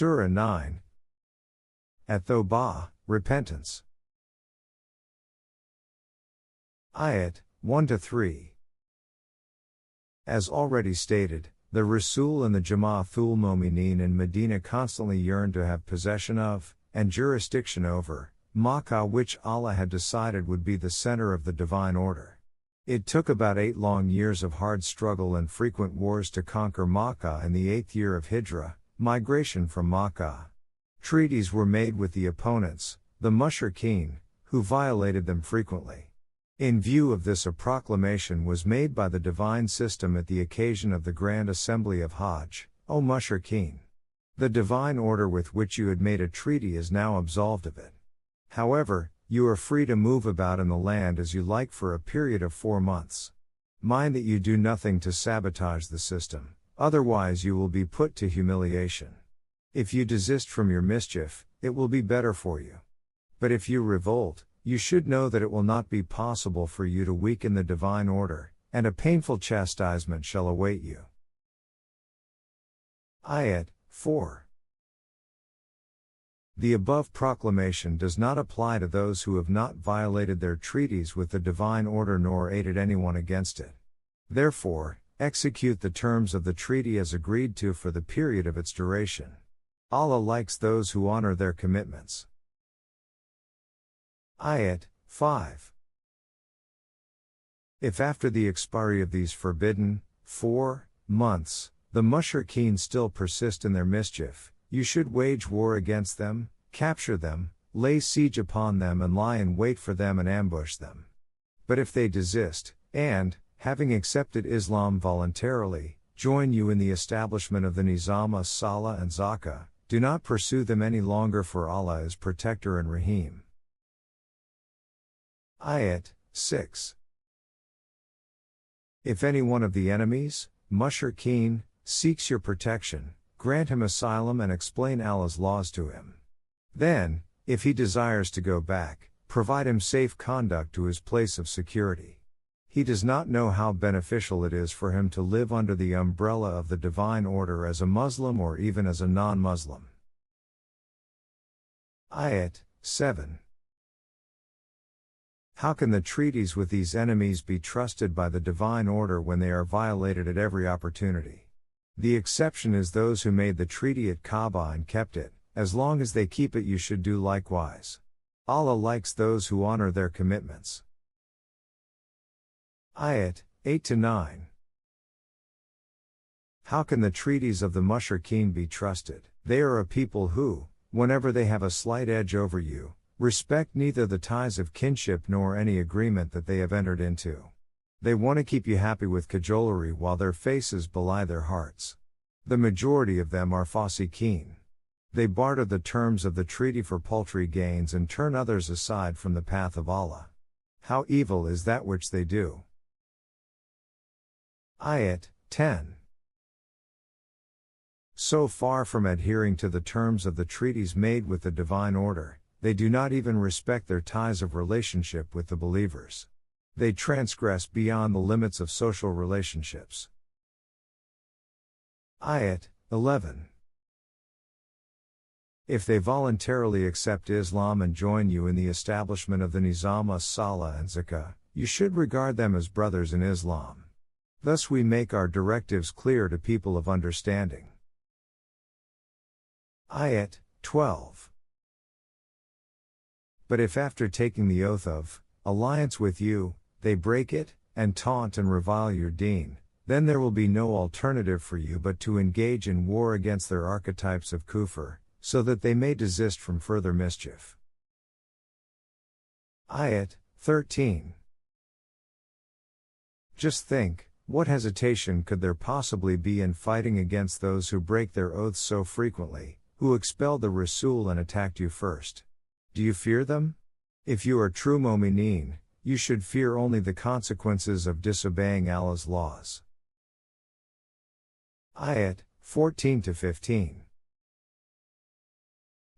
Surah 9. At-Taubah, repentance. Ayat 1-3. As already stated, the Rasul and the Jama'atul Momineen in Medina constantly yearned to have possession of, and jurisdiction over, Makkah, which Allah had decided would be the center of the divine order. It took about 8 long years of hard struggle and frequent wars to conquer Makkah in the 8th year of Hijrah, migration from Makkah. Treaties were made with the opponents, the Mushrikeen, who violated them frequently. In view of this, a proclamation was made by the divine system at the occasion of the Grand Assembly of Hajj, O Mushrikeen. The divine order with which you had made a treaty is now absolved of it. However, you are free to move about in the land as you like for a period of 4 months. Mind that you do nothing to sabotage the system, otherwise you will be put to humiliation. If you desist from your mischief, it will be better for you. But if you revolt, you should know that it will not be possible for you to weaken the divine order, and a painful chastisement shall await you. Ayat 4. The above proclamation does not apply to those who have not violated their treaties with the divine order nor aided anyone against it. Therefore, execute the terms of the treaty as agreed to for the period of its duration. Allah likes those who honor their commitments. Ayat 5. If after the expiry of these forbidden 4 months, the mushrikeen still persist in their mischief, you should wage war against them, capture them, lay siege upon them and lie in wait for them and ambush them. But if they desist, and, having accepted Islam voluntarily, join you in the establishment of the Nizam as-Salah and Zakah, do not pursue them any longer, for Allah is Protector and Rahim. Ayat 6. If any one of the enemies, mushrikeen, seeks your protection, grant him asylum and explain Allah's laws to him. Then, if he desires to go back, provide him safe conduct to his place of security. He does not know how beneficial it is for him to live under the umbrella of the divine order as a Muslim or even as a non-Muslim. Ayat 7. How can the treaties with these enemies be trusted by the divine order when they are violated at every opportunity? The exception is those who made the treaty at Kaaba and kept it. As long as they keep it, you should do likewise. Allah likes those who honor their commitments. Ayat 8-9. How can the treaties of the mushrikeen be trusted? They are a people who, whenever they have a slight edge over you, respect neither the ties of kinship nor any agreement that they have entered into. They want to keep you happy with cajolery while their faces belie their hearts. The majority of them are fasiqeen. They barter the terms of the treaty for paltry gains and turn others aside from the path of Allah. How evil is that which they do! Ayat 10. So far from adhering to the terms of the treaties made with the divine order, they do not even respect their ties of relationship with the believers. They transgress beyond the limits of social relationships. Ayat 11. If they voluntarily accept Islam and join you in the establishment of the Nizam as-Salah and Zakah, you should regard them as brothers in Islam. Thus we make our directives clear to people of understanding. Ayat 12. But if after taking the oath of alliance with you, they break it, and taunt and revile your deen, then there will be no alternative for you but to engage in war against their archetypes of kufr, so that they may desist from further mischief. Ayat 13. Just think, what hesitation could there possibly be in fighting against those who break their oaths so frequently, who expelled the Rasul and attacked you first? Do you fear them? If you are true Momineen, you should fear only the consequences of disobeying Allah's laws. Ayat 14-15.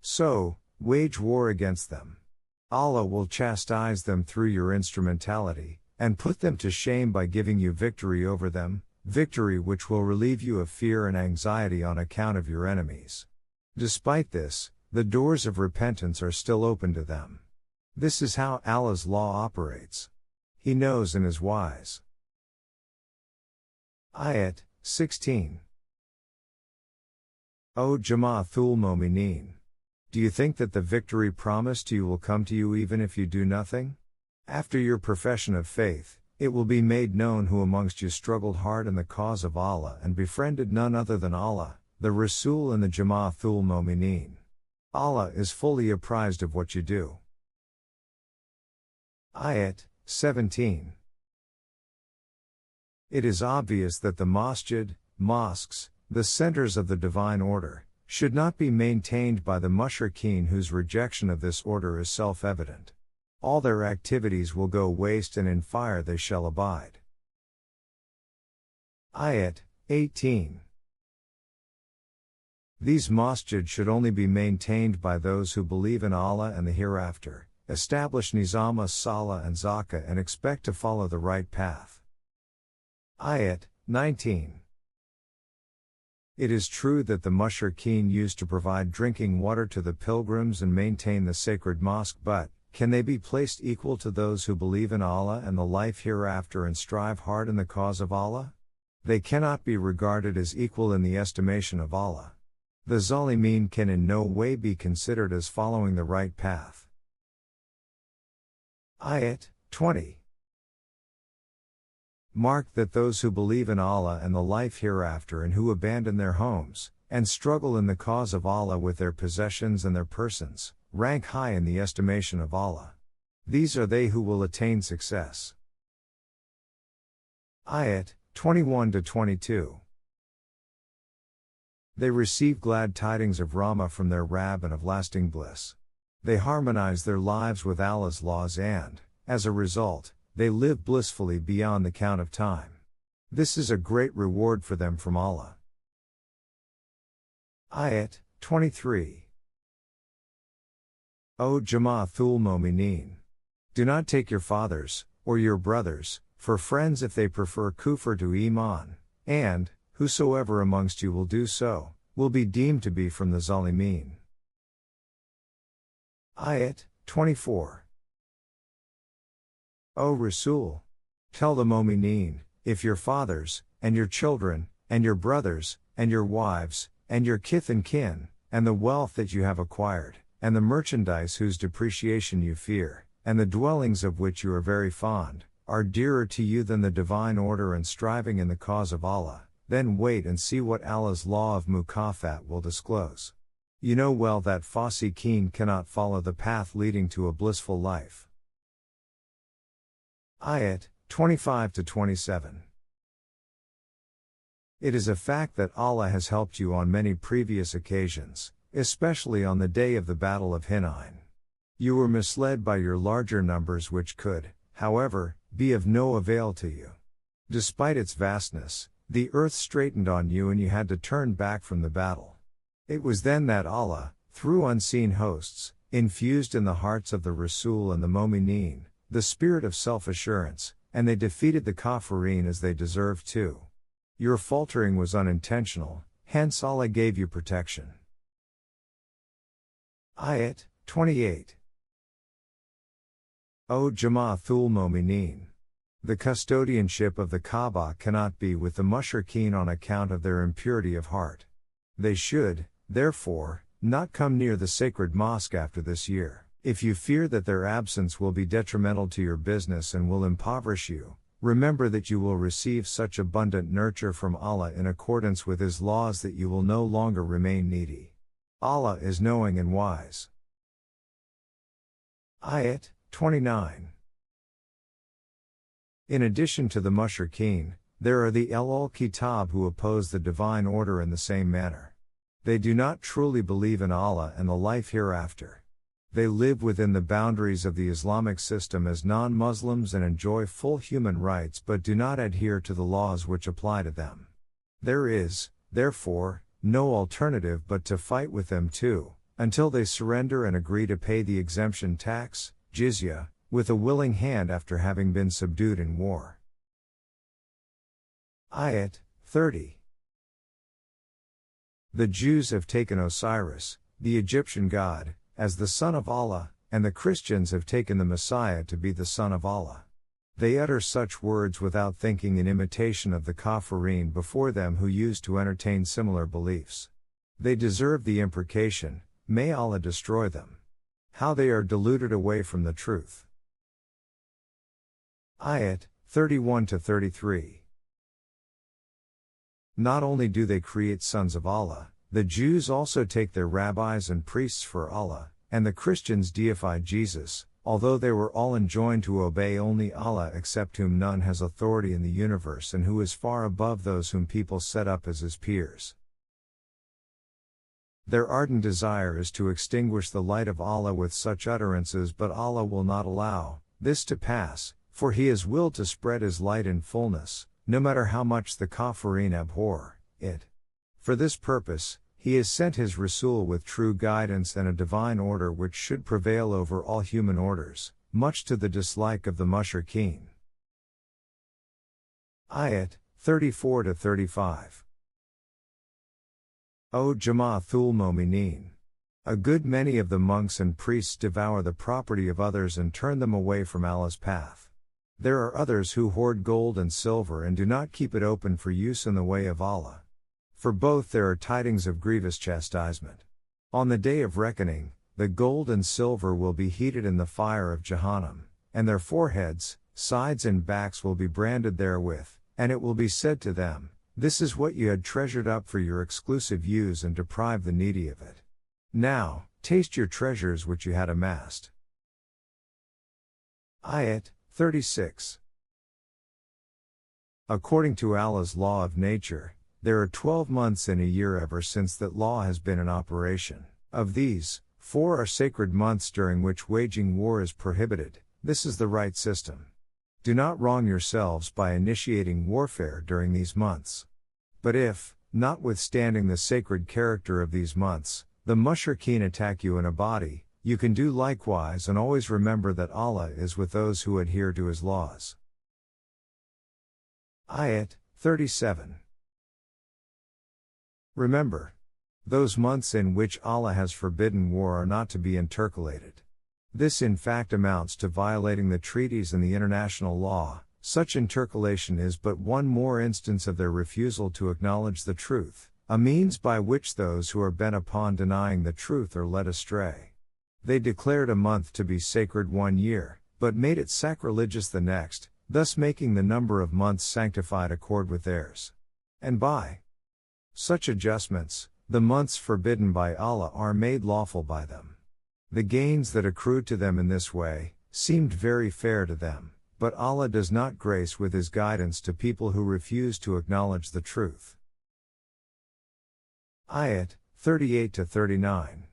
So, wage war against them. Allah will chastise them through your instrumentality, and put them to shame by giving you victory over them, victory which will relieve you of fear and anxiety on account of your enemies. Despite this, the doors of repentance are still open to them. This is how Allah's law operates. He knows and is wise. Ayat 16. O Jama'athul Momineen! Do you think that the victory promised to you will come to you even if you do nothing? After your profession of faith, it will be made known who amongst you struggled hard in the cause of Allah and befriended none other than Allah, the Rasul and the Jama'athul Momineen. Allah is fully apprised of what you do. Ayat 17. It is obvious that the masjid, mosques, the centers of the divine order, should not be maintained by the mushrikeen whose rejection of this order is self-evident. All their activities will go waste and in fire they shall abide. Ayat 18. These masjid should only be maintained by those who believe in Allah and the hereafter, establish nizam as-salah and zakah and expect to follow the right path. Ayat 19. It is true that the mushrikeen used to provide drinking water to the pilgrims and maintain the sacred mosque, but can they be placed equal to those who believe in Allah and the life hereafter and strive hard in the cause of Allah? They cannot be regarded as equal in the estimation of Allah. The Zalimeen can in no way be considered as following the right path. Ayat 20. Mark that those who believe in Allah and the life hereafter and who abandon their homes, and struggle in the cause of Allah with their possessions and their persons, rank high in the estimation of Allah. These are they who will attain success. Ayat 21-22. They receive glad tidings of Rahmah from their Rabb and of lasting bliss. They harmonize their lives with Allah's laws and, as a result, they live blissfully beyond the count of time. This is a great reward for them from Allah. Ayat 23. O Jama'athul Momineen! Do not take your fathers, or your brothers, for friends if they prefer kufr to iman, and, whosoever amongst you will do so, will be deemed to be from the Zalimeen. Ayat 24. O Rasul! Tell the Momineen, if your fathers, and your children, and your brothers, and your wives, and your kith and kin, and the wealth that you have acquired, and the merchandise whose depreciation you fear, and the dwellings of which you are very fond, are dearer to you than the divine order and striving in the cause of Allah, then wait and see what Allah's law of mukafat will disclose. You know well that Fasiqeen cannot follow the path leading to a blissful life. Ayat 25-27. It is a fact that Allah has helped you on many previous occasions, especially on the day of the Battle of Hunayn. You were misled by your larger numbers which could, however, be of no avail to you. Despite its vastness, the earth straightened on you and you had to turn back from the battle. It was then that Allah, through unseen hosts, infused in the hearts of the Rasul and the Momineen, the spirit of self-assurance, and they defeated the Kafirin as they deserved to. Your faltering was unintentional, hence Allah gave you protection. Ayat 28. O Jama'athul Momineen! The custodianship of the Kaaba cannot be with the mushrikeen on account of their impurity of heart. They should, therefore, not come near the sacred mosque after this year, if you fear that their absence will be detrimental to your business and will impoverish you. Remember that you will receive such abundant nurture from Allah in accordance with His laws that you will no longer remain needy. Allah is knowing and wise. Ayat 29. In addition to the mushrikeen, there are the Ahlul-Kitab who oppose the divine order in the same manner. They do not truly believe in Allah and the life hereafter. They live within the boundaries of the Islamic system as non-Muslims and enjoy full human rights but do not adhere to the laws which apply to them. There is, therefore, no alternative but to fight with them too, until they surrender and agree to pay the exemption tax, jizya, with a willing hand after having been subdued in war. Ayat 30. The Jews have taken Osiris, the Egyptian god, as the son of Allah, and the Christians have taken the Messiah to be the son of Allah. They utter such words without thinking, in imitation of the Kafirin before them who used to entertain similar beliefs. They deserve the imprecation, may Allah destroy them. How they are deluded away from the truth. Ayat 31-33. Not only do they create sons of Allah, the Jews also take their rabbis and priests for Allah, and the Christians deify Jesus, although they were all enjoined to obey only Allah, except whom none has authority in the universe and who is far above those whom people set up as his peers. Their ardent desire is to extinguish the light of Allah with such utterances, but Allah will not allow this to pass, for He is willed to spread His light in fullness, no matter how much the Kafirin abhor it. For this purpose, He has sent His Rasul with true guidance and a divine order which should prevail over all human orders, much to the dislike of the mushrikeen. Ayat 34-35. O Jama'athul Momineen! A good many of the monks and priests devour the property of others and turn them away from Allah's path. There are others who hoard gold and silver and do not keep it open for use in the way of Allah. For both there are tidings of grievous chastisement. On the day of reckoning, the gold and silver will be heated in the fire of Jahannam, and their foreheads, sides and backs will be branded therewith, and it will be said to them, "This is what you had treasured up for your exclusive use and deprived the needy of it. Now, taste your treasures which you had amassed." Ayat 36. According to Allah's law of nature, there are 12 months in a year ever since that law has been in operation. Of these, 4 are sacred months during which waging war is prohibited. This is the right system. Do not wrong yourselves by initiating warfare during these months. But if, notwithstanding the sacred character of these months, the mushrikeen attack you in a body, you can do likewise, and always remember that Allah is with those who adhere to His laws. Ayat 37. Remember, those months in which Allah has forbidden war are not to be intercalated. This in fact amounts to violating the treaties and the international law. Such intercalation is but one more instance of their refusal to acknowledge the truth, a means by which those who are bent upon denying the truth are led astray. They declared a month to be sacred one year, but made it sacrilegious the next, thus making the number of months sanctified accord with theirs. And by such adjustments, the months forbidden by Allah are made lawful by them. The gains that accrued to them in this way seemed very fair to them, but Allah does not grace with His guidance to people who refuse to acknowledge the truth. Ayat 38-39.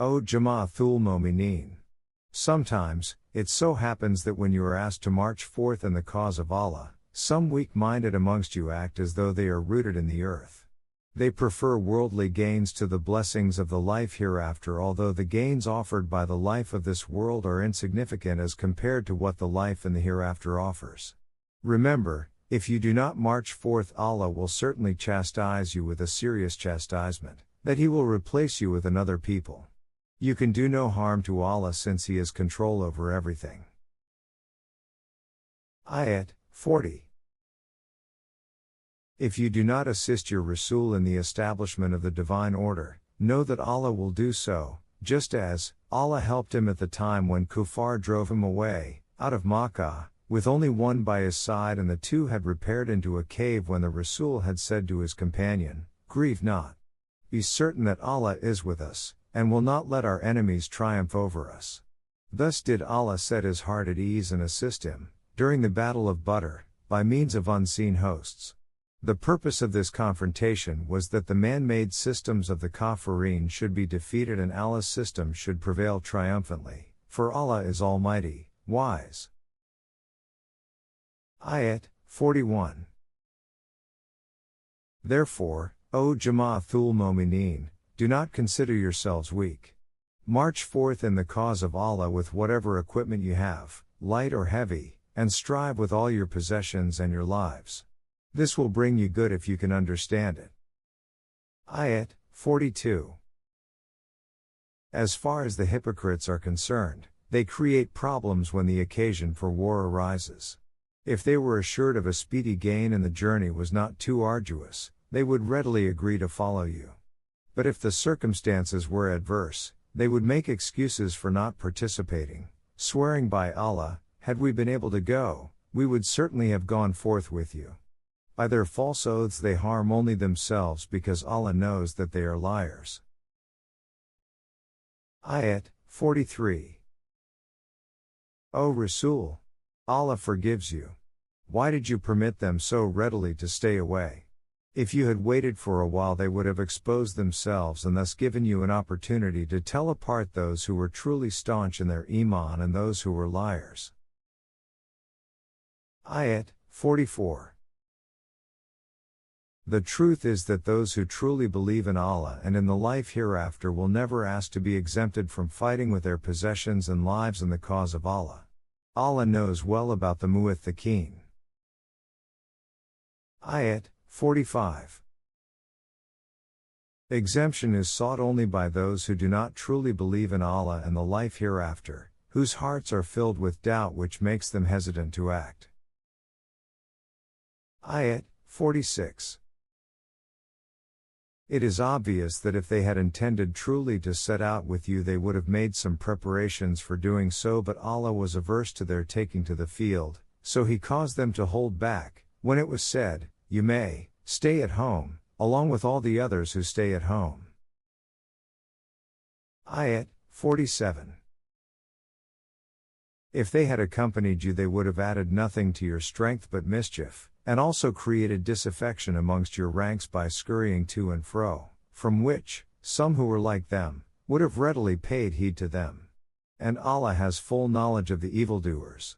O Jama'athul Momineen! Sometimes, it so happens that when you are asked to march forth in the cause of Allah, some weak-minded amongst you act as though they are rooted in the earth. They prefer worldly gains to the blessings of the life hereafter, although the gains offered by the life of this world are insignificant as compared to what the life in the hereafter offers. Remember, if you do not march forth, Allah will certainly chastise you with a serious chastisement, that He will replace you with another people. You can do no harm to Allah since He has control over everything. Ayat 40. If you do not assist your Rasul in the establishment of the divine order, know that Allah will do so, just as Allah helped him at the time when Kuffar drove him away, out of Makkah, with only one by his side, and the two had repaired into a cave when the Rasul had said to his companion, "Grieve not. Be certain that Allah is with us, and will not let our enemies triumph over us." Thus did Allah set his heart at ease and assist him, during the battle of Badr, by means of unseen hosts. The purpose of this confrontation was that the man-made systems of the Kafirin should be defeated and Allah's system should prevail triumphantly, for Allah is Almighty, wise. Ayat 41. Therefore, O Jama'athul Momineen, do not consider yourselves weak. March forth in the cause of Allah with whatever equipment you have, light or heavy, and strive with all your possessions and your lives. This will bring you good if you can understand it. Ayat 42. As far as the hypocrites are concerned, they create problems when the occasion for war arises. If they were assured of a speedy gain and the journey was not too arduous, they would readily agree to follow you. But if the circumstances were adverse, they would make excuses for not participating, swearing by Allah, had we been able to go, we would certainly have gone forth with you. By their false oaths they harm only themselves because Allah knows that they are liars. Ayat 43. O Rasul! Allah forgives you. Why did you permit them so readily to stay away? If you had waited for a while they would have exposed themselves and thus given you an opportunity to tell apart those who were truly staunch in their iman and those who were liars. Ayat 44. The truth is that those who truly believe in Allah and in the life hereafter will never ask to be exempted from fighting with their possessions and lives in the cause of Allah. Allah knows well about the muwaththaqeen. Ayat 45. Exemption is sought only by those who do not truly believe in Allah and the life hereafter, whose hearts are filled with doubt which makes them hesitant to act. Ayat 46. It is obvious that if they had intended truly to set out with you they would have made some preparations for doing so, but Allah was averse to their taking to the field, so He caused them to hold back, when it was said, "You may stay at home, along with all the others who stay at home." Ayat 47. If they had accompanied you they would have added nothing to your strength but mischief, and also created disaffection amongst your ranks by scurrying to and fro, from which, some who were like them, would have readily paid heed to them. And Allah has full knowledge of the evildoers.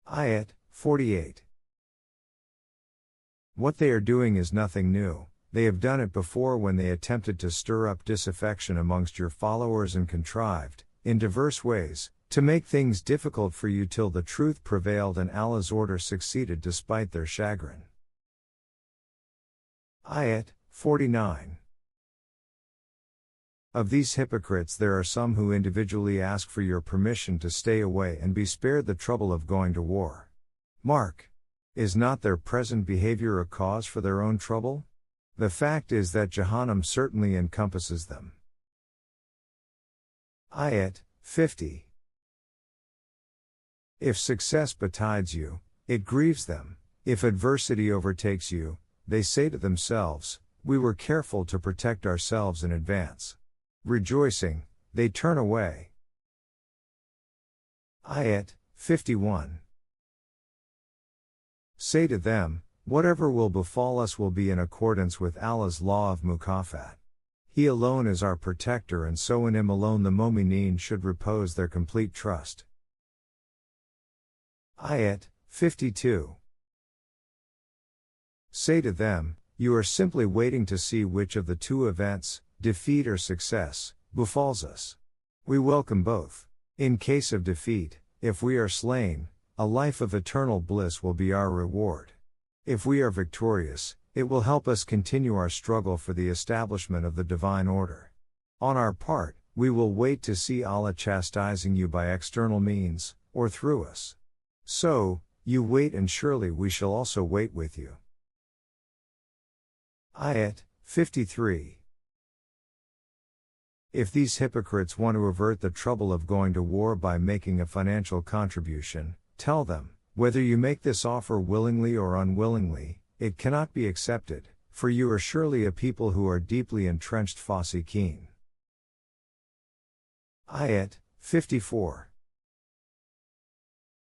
Ayat 48. What they are doing is nothing new, they have done it before when they attempted to stir up disaffection amongst your followers and contrived, in diverse ways, to make things difficult for you till the truth prevailed and Allah's order succeeded despite their chagrin. Ayat 49. Of these hypocrites there are some who individually ask for your permission to stay away and be spared the trouble of going to war. Mark. Is not their present behavior a cause for their own trouble? The fact is that Jahannam certainly encompasses them. Ayat 50. If success betides you, it grieves them. If adversity overtakes you, they say to themselves, "We were careful to protect ourselves in advance." Rejoicing, they turn away. Ayat 51. Say to them, whatever will befall us will be in accordance with Allah's law of mukafat. He alone is our protector and so in Him alone the mu'mineen should repose their complete trust. Ayat 52. Say to them, you are simply waiting to see which of the two events, defeat or success, befalls us. We welcome both. In case of defeat, if we are slain, a life of eternal bliss will be our reward. If we are victorious, it will help us continue our struggle for the establishment of the divine order. On our part, we will wait to see Allah chastising you by external means, or through us. So, you wait and surely we shall also wait with you. Ayat 53. If these hypocrites want to avert the trouble of going to war by making a financial contribution, tell them, whether you make this offer willingly or unwillingly, it cannot be accepted, for you are surely a people who are deeply entrenched fasiqeen. Ayat 54.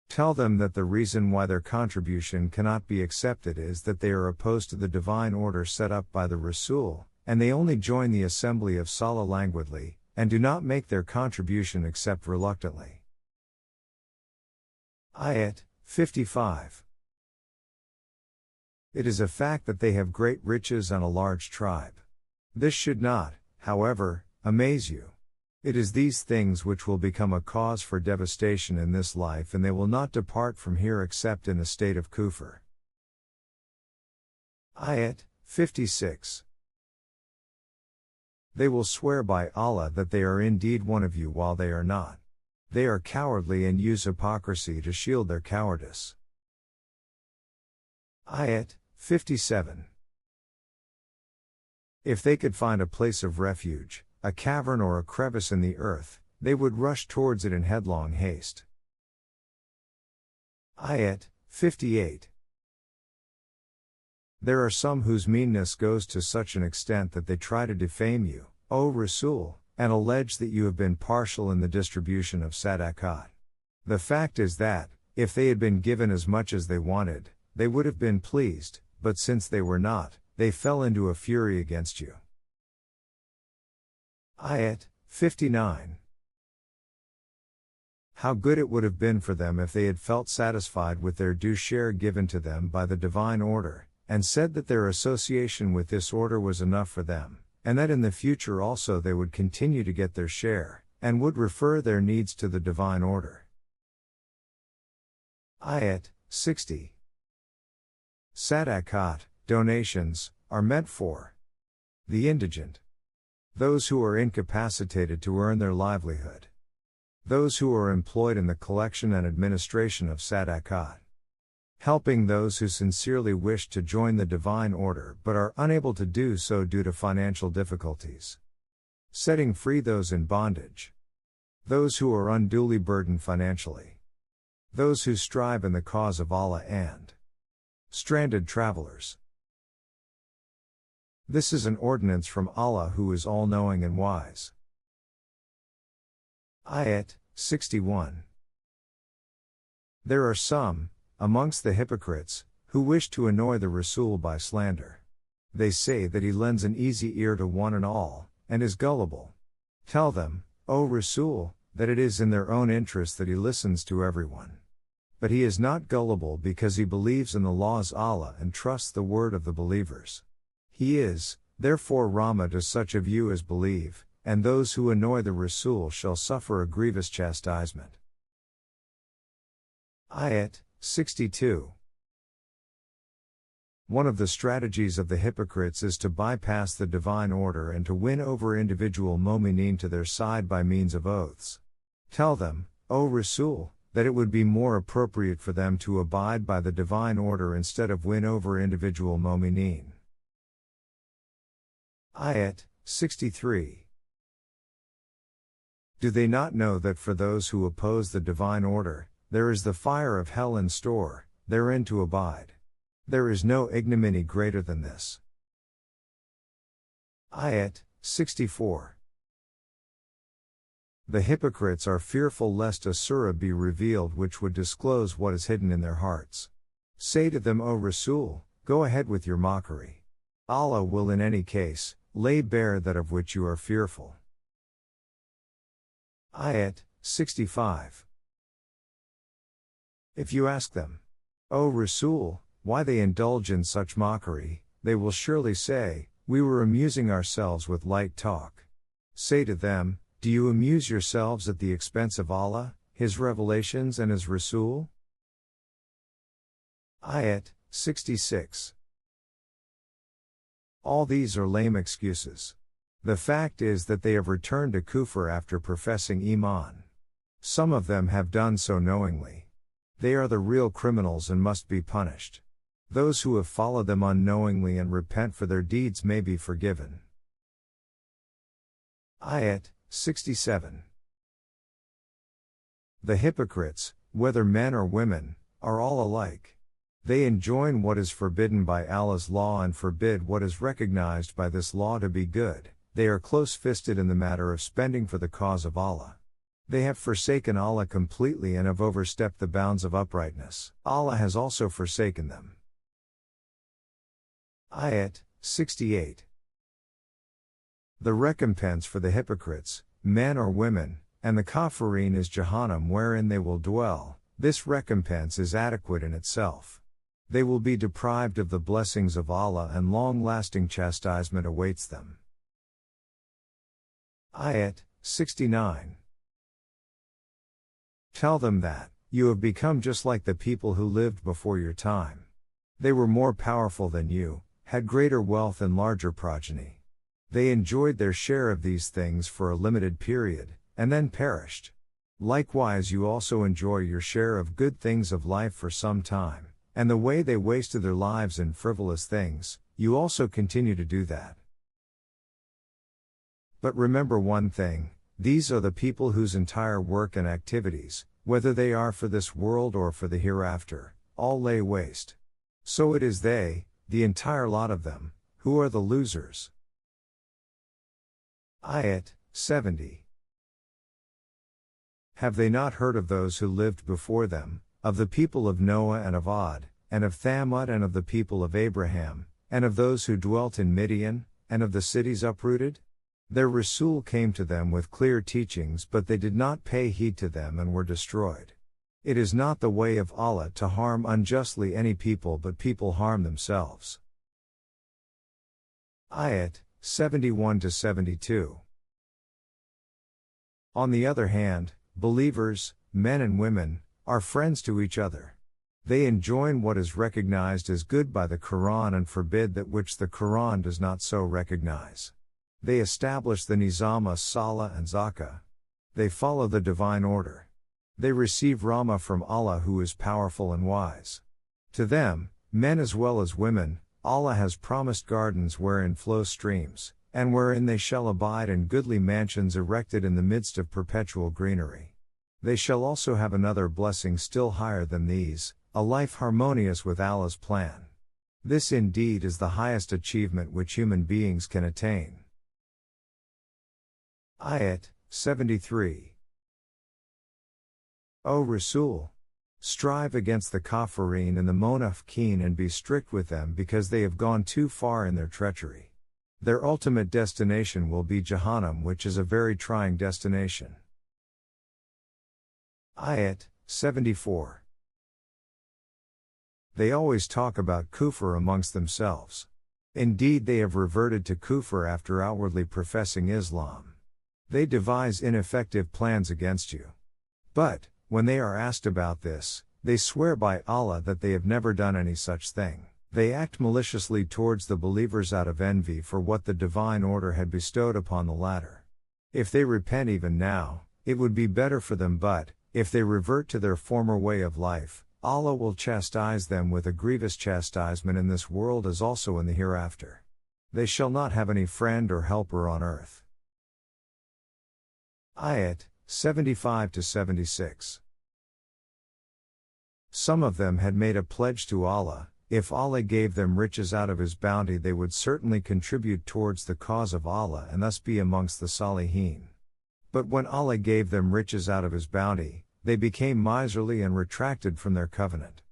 Tell them that the reason why their contribution cannot be accepted is that they are opposed to the divine order set up by the Rasul, and they only join the assembly of Salah languidly, and do not make their contribution except reluctantly. Ayat 55. It is a fact that they have great riches and a large tribe. This should not, however, amaze you. It is these things which will become a cause for devastation in this life and they will not depart from here except in a state of kufr. Ayat 56. They will swear by Allah that they are indeed one of you while they are not. They are cowardly and use hypocrisy to shield their cowardice. Ayat 57. If they could find a place of refuge, a cavern or a crevice in the earth, they would rush towards it in headlong haste. Ayat 58. There are some whose meanness goes to such an extent that they try to defame you, O Rasul, and allege that you have been partial in the distribution of sadaqat. The fact is that, if they had been given as much as they wanted, they would have been pleased, but since they were not, they fell into a fury against you. Ayat 59. How good it would have been for them if they had felt satisfied with their due share given to them by the divine order, and said that their association with this order was enough for them, and that in the future also they would continue to get their share, and would refer their needs to the divine order. Ayat 60. Sadaqat, donations, are meant for the indigent, those who are incapacitated to earn their livelihood, those who are employed in the collection and administration of sadaqat, helping those who sincerely wish to join the divine order but are unable to do so due to financial difficulties, setting free those in bondage, those who are unduly burdened financially, those who strive in the cause of Allah, and stranded travelers. This is an ordinance from Allah who is all-knowing and wise. Ayat 61. There are some, amongst the hypocrites, who wish to annoy the Rasul by slander. They say that he lends an easy ear to one and all, and is gullible. Tell them, O Rasul, that it is in their own interest that he listens to everyone. But he is not gullible because he believes in the laws Allah and trusts the word of the believers. He is, therefore, Rahmah to such of you as believe, and those who annoy the Rasul shall suffer a grievous chastisement. Ayat 62. One of the strategies of the hypocrites is to bypass the divine order and to win over individual mu'mineen to their side by means of oaths. Tell them, O Rasul, that it would be more appropriate for them to abide by the divine order instead of win over individual mu'mineen. Ayat 63. Do they not know that for those who oppose the divine order, there is the fire of hell in store, therein to abide? There is no ignominy greater than this. Ayat 64. The hypocrites are fearful lest a surah be revealed which would disclose what is hidden in their hearts. Say to them, O Rasul, go ahead with your mockery. Allah will in any case lay bare that of which you are fearful. Ayat 65. If you ask them, O Rasul, why they indulge in such mockery, they will surely say, we were amusing ourselves with light talk. Say to them, do you amuse yourselves at the expense of Allah, His revelations and His Rasul? Ayat 66. All these are lame excuses. The fact is that they have returned to kufr after professing Iman. Some of them have done so knowingly. They are the real criminals and must be punished. Those who have followed them unknowingly and repent for their deeds may be forgiven. Ayat 67. The hypocrites, whether men or women, are all alike. They enjoin what is forbidden by Allah's law and forbid what is recognized by this law to be good. They are close-fisted in the matter of spending for the cause of Allah. They have forsaken Allah completely and have overstepped the bounds of uprightness. Allah has also forsaken them. Ayat 68. The recompense for the hypocrites, men or women, and the kafirin is Jahannam wherein they will dwell. This recompense is adequate in itself. They will be deprived of the blessings of Allah and long-lasting chastisement awaits them. Ayat 69. Tell them that, you have become just like the people who lived before your time. They were more powerful than you, had greater wealth and larger progeny. They enjoyed their share of these things for a limited period, and then perished. Likewise you also enjoy your share of good things of life for some time, and the way they wasted their lives in frivolous things, you also continue to do that. But remember one thing, these are the people whose entire work and activities, whether they are for this world or for the hereafter, all lay waste. So it is they, the entire lot of them, who are the losers. Ayat 70. Have they not heard of those who lived before them, of the people of Noah and of Ad, and of Thamud and of the people of Abraham, and of those who dwelt in Midian, and of the cities uprooted? Their Rasul came to them with clear teachings, but they did not pay heed to them and were destroyed. It is not the way of Allah to harm unjustly any people, but people harm themselves. Ayat 71-72. On the other hand, believers, men and women, are friends to each other. They enjoin what is recognized as good by the Qur'an and forbid that which the Qur'an does not so recognize. They establish the nizam as-salah and zakah. They follow the divine order. They receive rahmah from Allah who is powerful and wise. To them, men as well as women, Allah has promised gardens wherein flow streams, and wherein they shall abide, in goodly mansions erected in the midst of perpetual greenery. They shall also have another blessing still higher than these, a life harmonious with Allah's plan. This indeed is the highest achievement which human beings can attain. Ayat 73. O Rasul! Strive against the Kafirin and the Munafiqeen and be strict with them, because they have gone too far in their treachery. Their ultimate destination will be Jahannam, which is a very trying destination. Ayat 74. They always talk about kufr amongst themselves. Indeed, they have reverted to kufr after outwardly professing Islam. They devise ineffective plans against you. But, when they are asked about this, they swear by Allah that they have never done any such thing. They act maliciously towards the believers out of envy for what the divine order had bestowed upon the latter. If they repent even now, it would be better for them, but, if they revert to their former way of life, Allah will chastise them with a grievous chastisement in this world as also in the hereafter. They shall not have any friend or helper on earth. Ayat 75-76. Some of them had made a pledge to Allah, if Allah gave them riches out of His bounty they would certainly contribute towards the cause of Allah and thus be amongst the Salihin. But when Allah gave them riches out of His bounty, they became miserly and retracted from their covenant.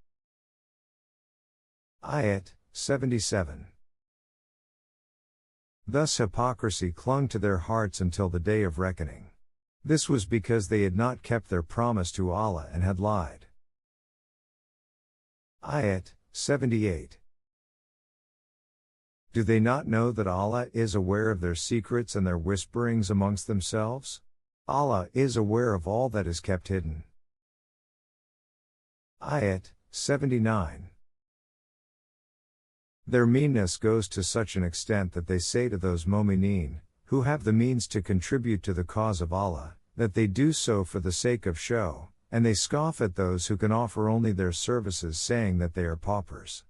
Ayat 77. Thus hypocrisy clung to their hearts until the day of reckoning. This was because they had not kept their promise to Allah and had lied. Ayat 78. Do they not know that Allah is aware of their secrets and their whisperings amongst themselves? Allah is aware of all that is kept hidden. Ayat 79. Their meanness goes to such an extent that they say to those mu'mineen, who have the means to contribute to the cause of Allah, that they do so for the sake of show, and they scoff at those who can offer only their services, saying that they are paupers.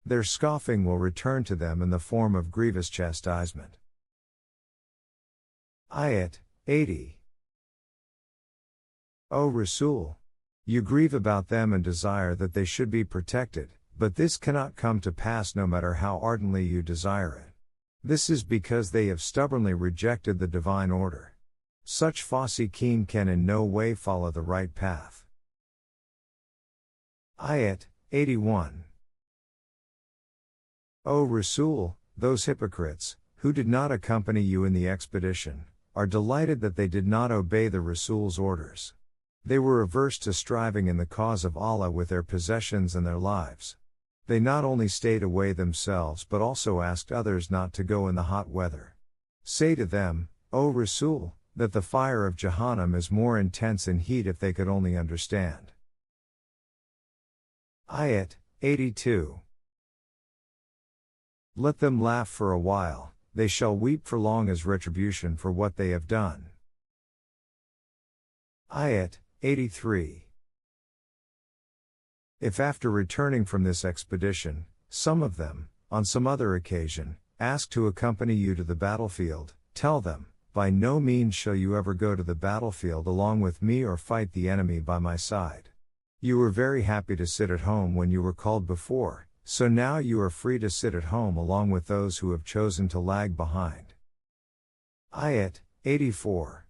Their scoffing will return to them in the form of grievous chastisement. Ayat 80. O Rasul! You grieve about them and desire that they should be protected, but this cannot come to pass no matter how ardently you desire it. This is because they have stubbornly rejected the divine order. Such fasiqeen can in no way follow the right path. Ayat 81. O Rasul, those hypocrites, who did not accompany you in the expedition, are delighted that they did not obey the Rasul's orders. They were averse to striving in the cause of Allah with their possessions and their lives. They not only stayed away themselves but also asked others not to go in the hot weather. Say to them, O Rasul, that the fire of Jahannam is more intense in heat if they could only understand. Ayat 82. Let them laugh for a while, they shall weep for long as retribution for what they have done. Ayat 83. If after returning from this expedition, some of them, on some other occasion, ask to accompany you to the battlefield, tell them, by no means shall you ever go to the battlefield along with me or fight the enemy by my side. You were very happy to sit at home when you were called before, so now you are free to sit at home along with those who have chosen to lag behind. Ayat 84.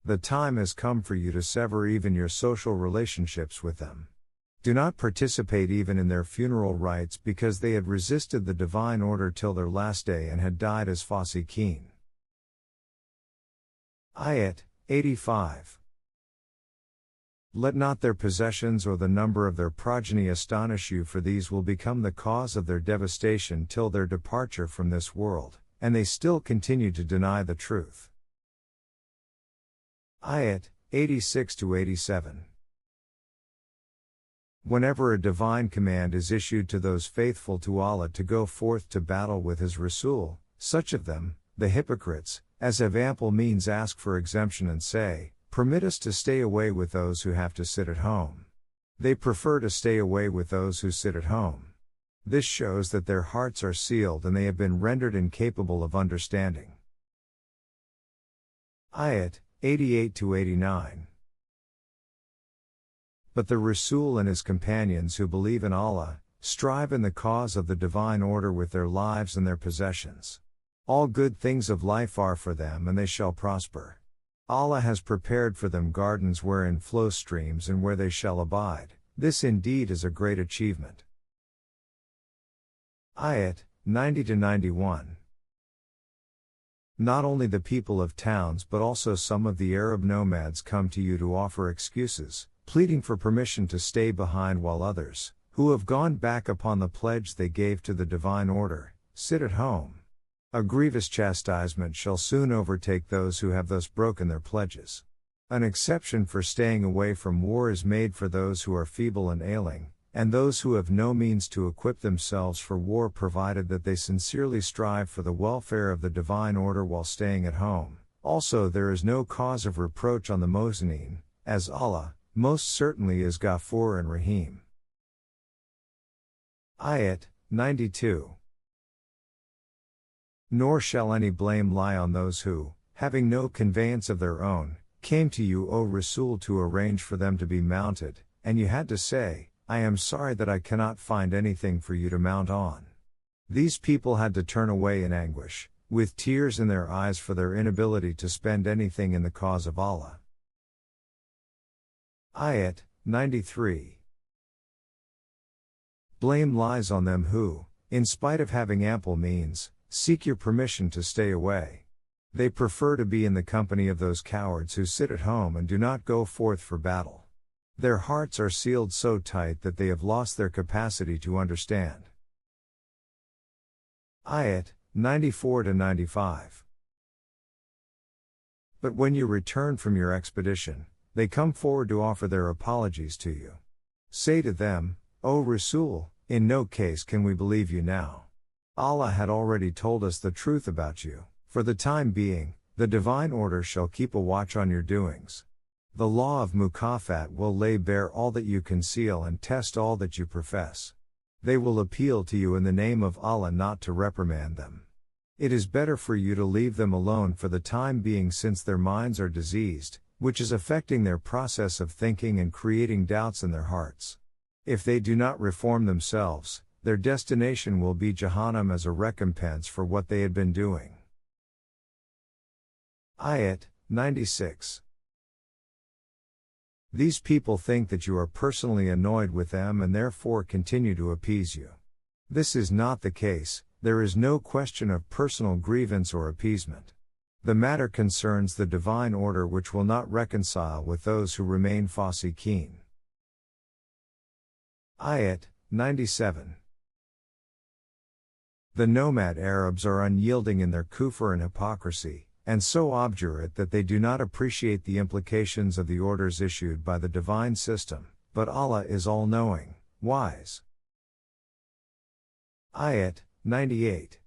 The time has come for you to sever even your social relationships with them. Do not participate even in their funeral rites because they had resisted the divine order till their last day and had died as fasiqeen. Ayat 85. Let not their possessions or the number of their progeny astonish you, for these will become the cause of their devastation till their departure from this world, and they still continue to deny the truth. Ayat 86-87. Whenever a divine command is issued to those faithful to Allah to go forth to battle with His Rasul, such of them, the hypocrites, as have ample means, ask for exemption and say, permit us to stay away with those who have to sit at home. They prefer to stay away with those who sit at home. This shows that their hearts are sealed and they have been rendered incapable of understanding. Ayat 88-89. But the Rasul and his companions who believe in Allah, strive in the cause of the divine order with their lives and their possessions. All good things of life are for them and they shall prosper. Allah has prepared for them gardens wherein flow streams and where they shall abide. This indeed is a great achievement. Ayat 90-91. Not only the people of towns but also some of the Arab nomads come to you to offer excuses, pleading for permission to stay behind, while others, who have gone back upon the pledge they gave to the divine order, sit at home. A grievous chastisement shall soon overtake those who have thus broken their pledges. An exception for staying away from war is made for those who are feeble and ailing, and those who have no means to equip themselves for war, provided that they sincerely strive for the welfare of the divine order while staying at home. Also there is no cause of reproach on the Mosineen, as Allah, most certainly, is Ghafoor and Rahim. Ayat 92. Nor shall any blame lie on those who, having no conveyance of their own, came to you, O Rasul, to arrange for them to be mounted, and you had to say, I am sorry that I cannot find anything for you to mount on. These people had to turn away in anguish, with tears in their eyes for their inability to spend anything in the cause of Allah. Ayat 93. Blame lies on them who, in spite of having ample means, seek your permission to stay away. They prefer to be in the company of those cowards who sit at home and do not go forth for battle. Their hearts are sealed so tight that they have lost their capacity to understand. Ayat 94-95. But when you return from your expedition, they come forward to offer their apologies to you. Say to them, O Rasul, in no case can we believe you now. Allah had already told us the truth about you. For the time being, the divine order shall keep a watch on your doings. The law of Mukafat will lay bare all that you conceal and test all that you profess. They will appeal to you in the name of Allah not to reprimand them. It is better for you to leave them alone for the time being, since their minds are diseased, which is affecting their process of thinking and creating doubts in their hearts. If they do not reform themselves, their destination will be Jahannam as a recompense for what they had been doing. Ayat 96. These people think that you are personally annoyed with them and therefore continue to appease you. This is not the case. There is no question of personal grievance or appeasement. The matter concerns the divine order, which will not reconcile with those who remain fasiqeen. Ayat 97. The nomad Arabs are unyielding in their kufr and hypocrisy, and so obdurate that they do not appreciate the implications of the orders issued by the divine system, but Allah is all-knowing, wise. Ayat 98.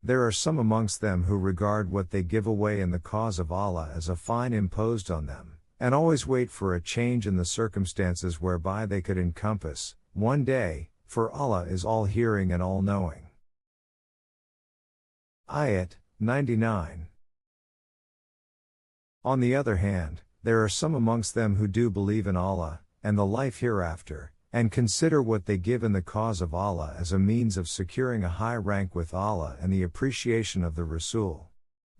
There are some amongst them who regard what they give away in the cause of Allah as a fine imposed on them, and always wait for a change in the circumstances whereby they could encompass, one day, for Allah is all-hearing and all-knowing. Ayat 99. On the other hand, there are some amongst them who do believe in Allah, and the life hereafter, and consider what they give in the cause of Allah as a means of securing a high rank with Allah and the appreciation of the Rasul.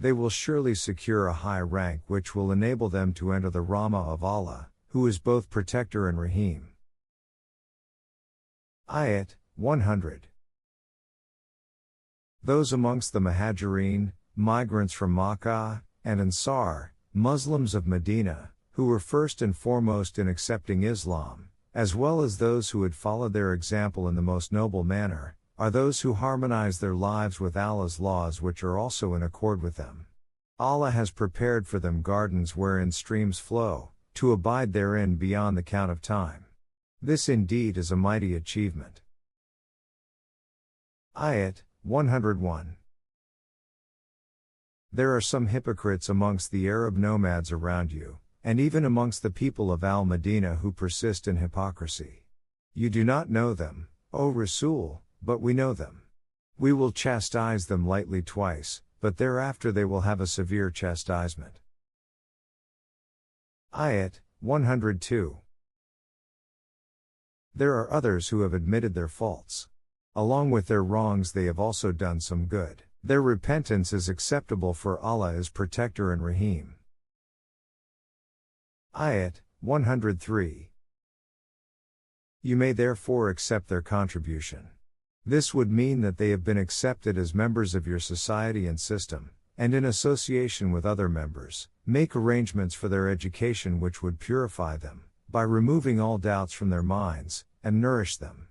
They will surely secure a high rank which will enable them to enter the Rahmah of Allah, who is both Protector and Rahim. Ayat 100. Those amongst the Muhajirin, migrants from Makkah, and Ansar, Muslims of Medina, who were first and foremost in accepting Islam, as well as those who had followed their example in the most noble manner, are those who harmonize their lives with Allah's laws which are also in accord with them. Allah has prepared for them gardens wherein streams flow, to abide therein beyond the count of time. This indeed is a mighty achievement. Ayat 101. There are some hypocrites amongst the Arab nomads around you, and even amongst the people of Al-Madinah who persist in hypocrisy. You do not know them, O Rasul, but we know them. We will chastise them lightly twice, but thereafter they will have a severe chastisement. Ayat 102. There are others who have admitted their faults. Along with their wrongs they have also done some good. Their repentance is acceptable for Allah is Protector and Rahim. Ayat 103. You may therefore accept their contribution. This would mean that they have been accepted as members of your society and system, and in association with other members, make arrangements for their education which would purify them, by removing all doubts from their minds, and nourish them.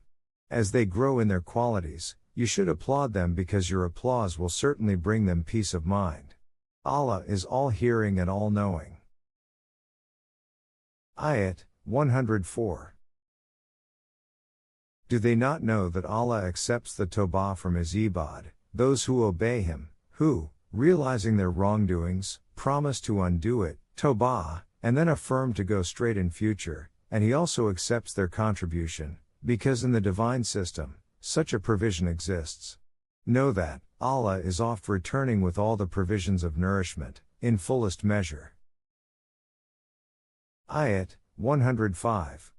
As they grow in their qualities, you should applaud them because your applause will certainly bring them peace of mind. Allah is all-hearing and all-knowing. Ayat 104. Do they not know that Allah accepts the Taubah from His ibad, those who obey Him, who, realizing their wrongdoings, promise to undo it, Taubah, and then affirm to go straight in future, and He also accepts their contribution, because in the divine system, such a provision exists. Know that, Allah is oft returning with all the provisions of nourishment, in fullest measure. Ayat 105.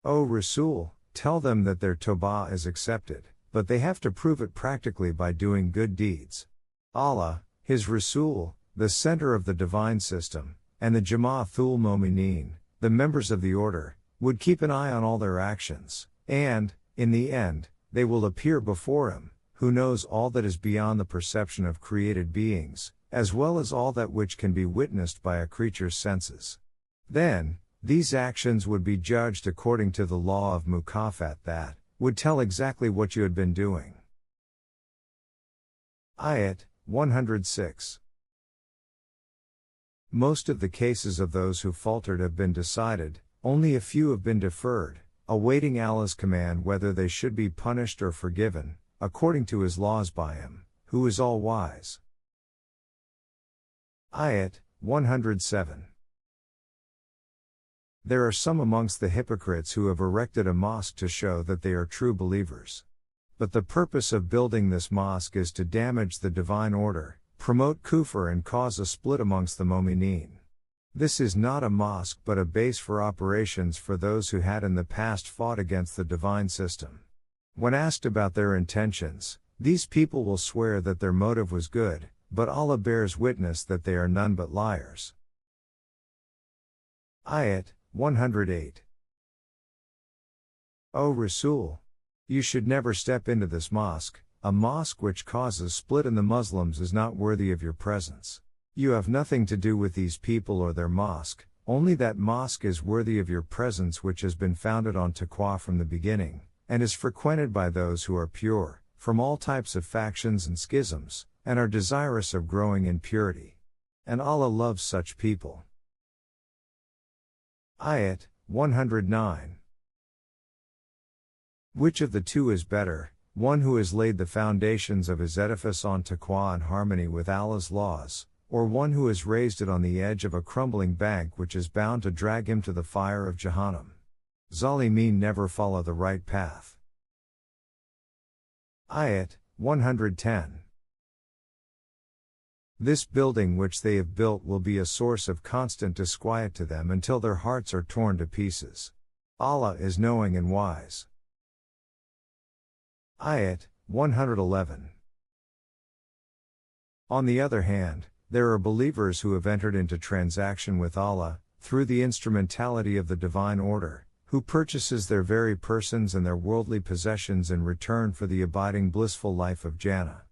O Rasul, tell them that their Taubah is accepted, but they have to prove it practically by doing good deeds. Allah, His Rasul, the center of the divine system, and the Jama'atul Mu'mineen, the members of the order, would keep an eye on all their actions, and, in the end, they will appear before Him, who knows all that is beyond the perception of created beings, as well as all that which can be witnessed by a creature's senses. Then, these actions would be judged according to the law of Mukafat that would tell exactly what you had been doing. Ayat 106. Most of the cases of those who faltered have been decided, only a few have been deferred, awaiting Allah's command whether they should be punished or forgiven, according to His laws by Him, who is all-wise. Ayat 107. There are some amongst the hypocrites who have erected a mosque to show that they are true believers. But the purpose of building this mosque is to damage the divine order, promote kufr and cause a split amongst the mu'mineen. This is not a mosque but a base for operations for those who had in the past fought against the divine system. When asked about their intentions, these people will swear that their motive was good, but Allah bears witness that they are none but liars. Ayat 108. O Rasul, you should never step into this mosque. A mosque which causes split in the Muslims is not worthy of your presence. You have nothing to do with these people or their mosque, only that mosque is worthy of your presence which has been founded on taqwa from the beginning, and is frequented by those who are pure, from all types of factions and schisms, and are desirous of growing in purity. And Allah loves such people. Ayat 109. Which of the two is better, one who has laid the foundations of his edifice on taqwa and harmony with Allah's laws, or one who has raised it on the edge of a crumbling bank which is bound to drag him to the fire of Jahannam? Zalimeen never follow the right path. Ayat 110. This building which they have built will be a source of constant disquiet to them until their hearts are torn to pieces. Allah is knowing and wise. Ayat 111. On the other hand, there are believers who have entered into transaction with Allah, through the instrumentality of the divine order, who purchases their very persons and their worldly possessions in return for the abiding blissful life of Jannah.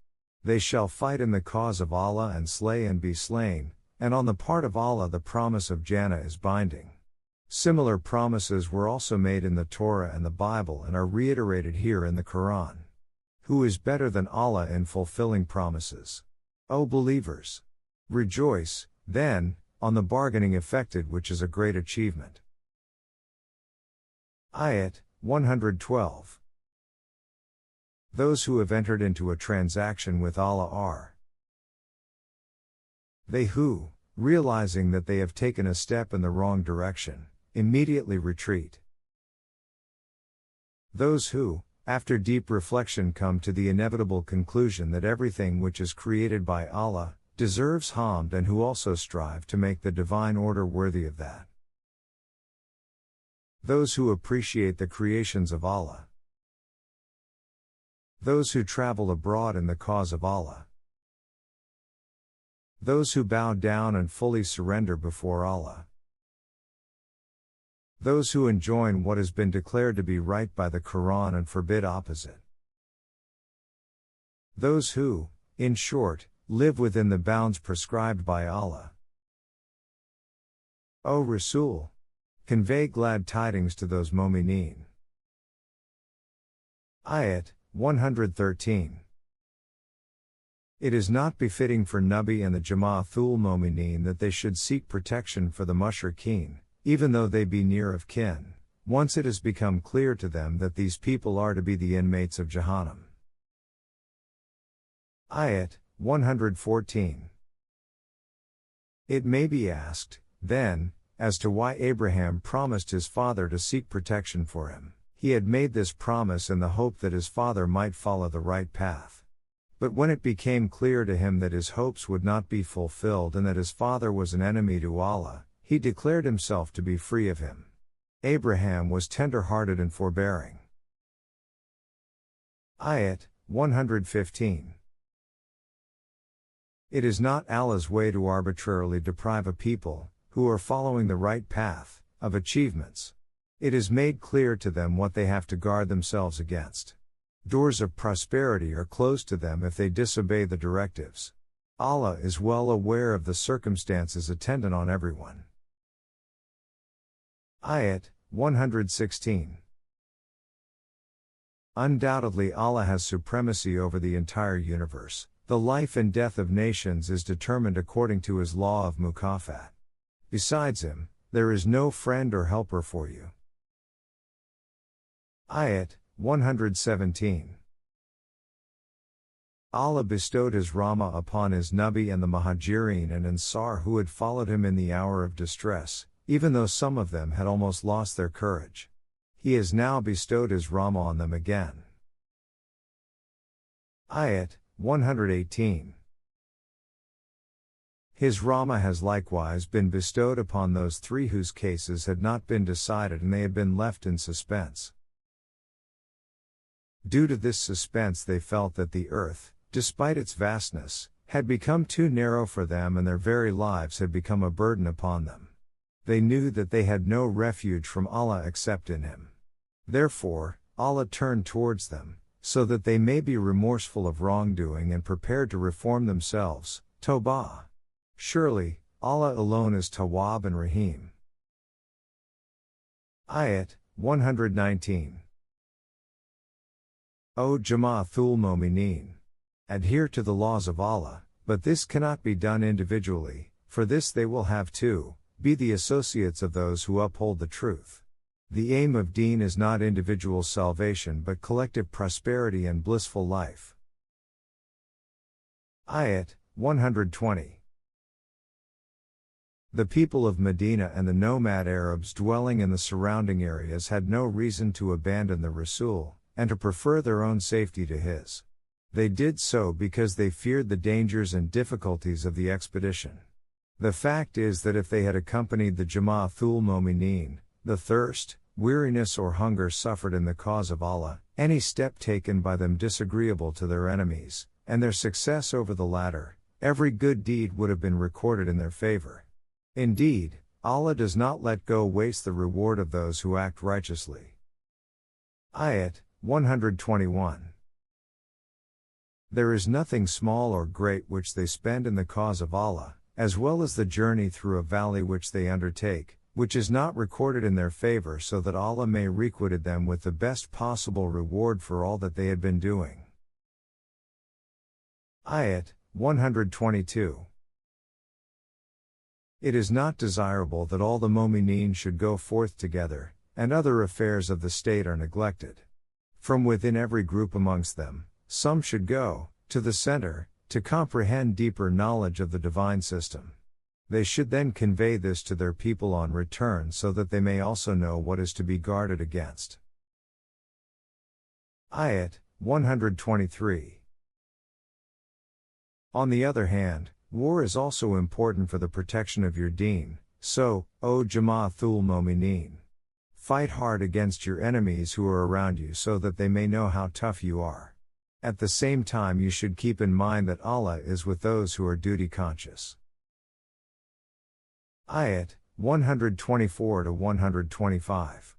They shall fight in the cause of Allah and slay and be slain, and on the part of Allah the promise of Jannah is binding. Similar promises were also made in the Torah and the Bible and are reiterated here in the Qur'an. Who is better than Allah in fulfilling promises? O believers! Rejoice, then, on the bargaining effected, which is a great achievement. Ayat 112. Those who have entered into a transaction with Allah are they who, realizing that they have taken a step in the wrong direction, immediately retreat. Those who, after deep reflection, come to the inevitable conclusion that everything which is created by Allah deserves hamd, and who also strive to make the divine order worthy of that. Those who appreciate the creations of Allah. Those who travel abroad in the cause of Allah. Those who bow down and fully surrender before Allah. Those who enjoin what has been declared to be right by the Qur'an and forbid opposite. Those who, in short, live within the bounds prescribed by Allah. O Rasul! Convey glad tidings to those mu'mineen. Ayat 113. It is not befitting for Nabi and the Jama'athul Mu'mineen that they should seek protection for the mushrikeen, even though they be near of kin, once it has become clear to them that these people are to be the inmates of Jahannam. Ayat 114. It may be asked, then, as to why Abraham promised his father to seek protection for him. He had made this promise in the hope that his father might follow the right path. But when it became clear to him that his hopes would not be fulfilled and that his father was an enemy to Allah, he declared himself to be free of him. Abraham was tender-hearted and forbearing. Ayat 115. It is not Allah's way to arbitrarily deprive a people, who are following the right path, of achievements. It is made clear to them what they have to guard themselves against. Doors of prosperity are closed to them if they disobey the directives. Allah is well aware of the circumstances attendant on everyone. Ayat 116. Undoubtedly Allah has supremacy over the entire universe. The life and death of nations is determined according to his law of mukafat. Besides him, there is no friend or helper for you. Ayat 117. Allah bestowed his rahmah upon his Nabi and the Muhajirin and Ansar who had followed him in the hour of distress, even though some of them had almost lost their courage. He has now bestowed his rahmah on them again. Ayat 118. His rahmah has likewise been bestowed upon those three whose cases had not been decided and they had been left in suspense. Due to this suspense they felt that the earth, despite its vastness, had become too narrow for them and their very lives had become a burden upon them. They knew that they had no refuge from Allah except in Him. Therefore, Allah turned towards them, so that they may be remorseful of wrongdoing and prepared to reform themselves. Taubah. Surely, Allah alone is Tawwab and Rahim. Ayat 119. O Jama'athul Mu'mineen! Adhere to the laws of Allah, but this cannot be done individually, for this they will have to be the associates of those who uphold the truth. The aim of Deen is not individual salvation but collective prosperity and blissful life. Ayat 120. The people of Medina and the nomad Arabs dwelling in the surrounding areas had no reason to abandon the Rasul, and to prefer their own safety to his. They did so because they feared the dangers and difficulties of the expedition. The fact is that if they had accompanied the Jama'atul Momineen, the thirst, weariness or hunger suffered in the cause of Allah, any step taken by them disagreeable to their enemies, and their success over the latter, every good deed would have been recorded in their favor. Indeed, Allah does not let go waste the reward of those who act righteously. Ayat 121. There is nothing small or great which they spend in the cause of Allah, as well as the journey through a valley which they undertake, which is not recorded in their favor so that Allah may requite them with the best possible reward for all that they had been doing. Ayat 122. It is not desirable that all the Momineen should go forth together, and other affairs of the state are neglected. From within every group amongst them, some should go to the center, to comprehend deeper knowledge of the divine system. They should then convey this to their people on return so that they may also know what is to be guarded against. Ayat 123. On the other hand, war is also important for the protection of your deen, so, O Jama'atul Momineen, fight hard against your enemies who are around you so that they may know how tough you are. At the same time you should keep in mind that Allah is with those who are duty conscious. Ayat 124-125.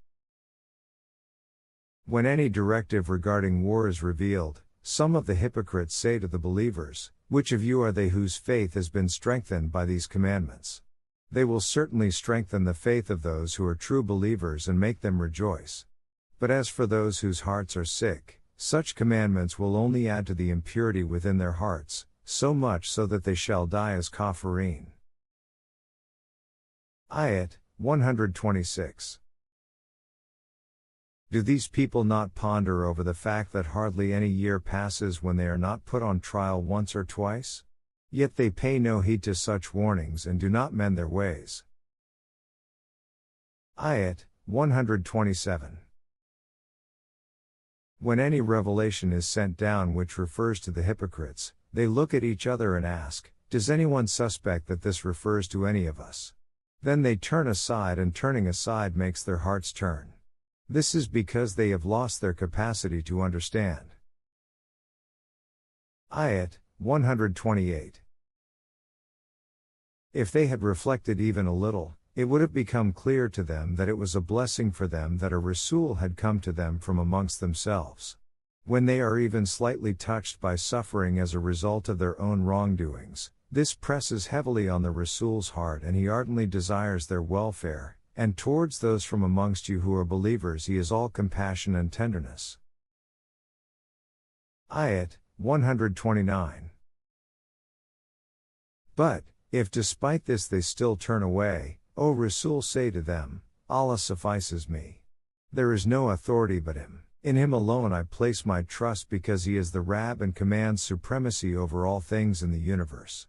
When any directive regarding war is revealed, some of the hypocrites say to the believers, "Which of you are they whose faith has been strengthened by these commandments?" They will certainly strengthen the faith of those who are true believers and make them rejoice. But as for those whose hearts are sick, such commandments will only add to the impurity within their hearts, so much so that they shall die as kafirin. Ayat 126. Do these people not ponder over the fact that hardly any year passes when they are not put on trial once or twice? Yet they pay no heed to such warnings and do not mend their ways. Ayat 127. When any revelation is sent down which refers to the hypocrites, they look at each other and ask, "Does anyone suspect that this refers to any of us?" Then they turn aside, and turning aside makes their hearts turn. This is because they have lost their capacity to understand. Ayat 128. If they had reflected even a little, it would have become clear to them that it was a blessing for them that a Rasul had come to them from amongst themselves. When they are even slightly touched by suffering as a result of their own wrongdoings, this presses heavily on the Rasul's heart and he ardently desires their welfare, and towards those from amongst you who are believers he is all compassion and tenderness. Ayat 129. But, if despite this they still turn away, O Rasul, say to them, Allah suffices me. There is no authority but Him. In Him alone I place my trust because He is the Rabb and commands supremacy over all things in the universe.